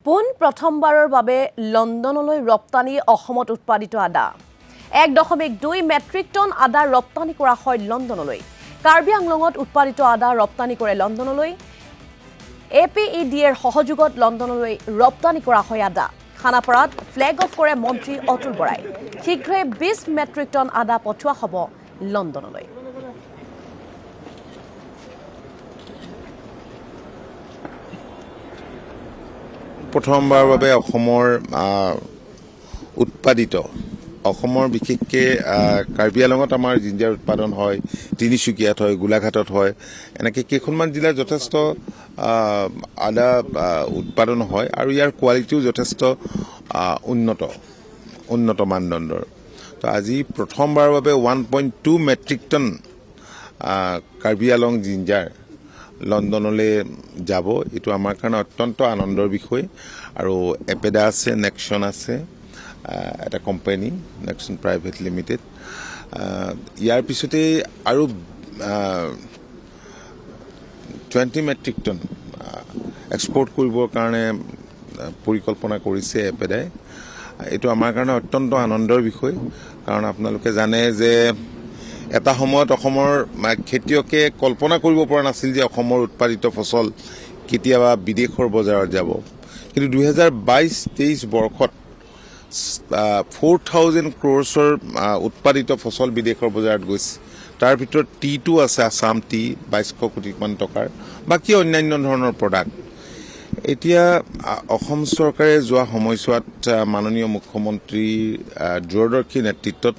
পোন প্ৰথমবাৰৰ বাবে লণ্ডনলৈ ৰপ্তানি অসমত উৎপাদিত আদা 1.2 মেট্ৰিক টন আদা ৰপ্তানি কৰা হয় লণ্ডনলৈ। কাৰ্বি আংলঙত উৎপাদিত আদা ৰপ্তানি কৰে লণ্ডনলৈ। APEDৰ সহযোগত লণ্ডনলৈ ৰপ্তানি কৰা হয় আদা। খানাপাৰাত ফ্লেগ অফ কৰে মন্ত্ৰী অতুল বৰাই। শীঘ্ৰে 20 মেট্ৰিক টন আদা পঠোৱা হ'ব লণ্ডনলৈ। প্ৰথমবাৰৰ বাবে অসমৰ উৎপাদিত অসমৰ বিশেষকৈ কাৰ্বি আংলঙত আমাৰ জিঞ্জাৰ উৎপাদন হয়, তিনিচুকীয়াত হয়, গোলাঘাটত হয়, এনেকৈ কেইখনমান জিলাত যথেষ্ট আদা উৎপাদন হয় আৰু ইয়াৰ কোৱালিটিও যথেষ্ট উন্নত মানদণ্ডৰ। তো আজি প্ৰথমবাৰৰ বাবে 1.2 metric ton Karbi Anglong ginger লণ্ডনলৈ যাব। এইটো আমাৰ কাৰণে অত্যন্ত আনন্দৰ বিষয়। আৰু এপেডা আছে, নেক্সন আছে, এটা কোম্পানী নেক্সন প্ৰাইভেট লিমিটেড। ইয়াৰ পিছতে আৰু 20 মেট্ৰিক টন এক্সপৰ্ট কৰিবৰ কাৰণে পৰিকল্পনা কৰিছে এপেডাই। এইটো আমাৰ কাৰণে অত্যন্ত আনন্দৰ বিষয়, কাৰণ আপোনালোকে জানে যে এটা সময়ত অসমৰ খেতিয়কে কল্পনা কৰিব পৰা নাছিল যে অসমৰ উৎপাদিত ফচল কেতিয়াবা বিদেশৰ বজাৰত যাব। কিন্তু 2022-23 বৰ্ষত 4,000 ক্ৰ'ৰ্ছৰ উৎপাদিত ফচল বিদেশৰ বজাৰত গৈছে। তাৰ ভিতৰত টিটো আছে, আছাম টি 2200 কোটিমান টকাৰ, বাকী অন্যান্য ধৰণৰ প্ৰডাক্ট। এতিয়া অসম চৰকাৰে যোৱা সময়ছোৱাত মাননীয় মুখ্যমন্ত্ৰীৰ দূৰদৰ্শী নেতৃত্বত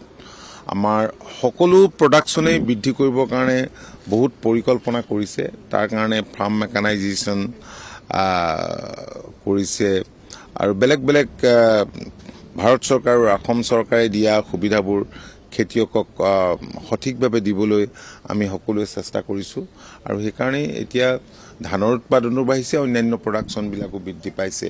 আমাৰ সকলো প্ৰডাকশ্যনেই বৃদ্ধি কৰিবৰ কাৰণে বহুত পৰিকল্পনা কৰিছে। তাৰ কাৰণে ফাৰ্ম মেকানাইজেশ্যন কৰিছে আৰু বেলেগ বেলেগ ভাৰত চৰকাৰ আৰু অসম চৰকাৰে দিয়া সুবিধাবোৰ খেতিয়কক সঠিকভাৱে দিবলৈ আমি সকলোৱে চেষ্টা কৰিছোঁ। আৰু সেইকাৰণেই এতিয়া ধানৰ উৎপাদনো বাঢ়িছে, অন্যান্য প্ৰডাকশ্যনবিলাকো বৃদ্ধি পাইছে।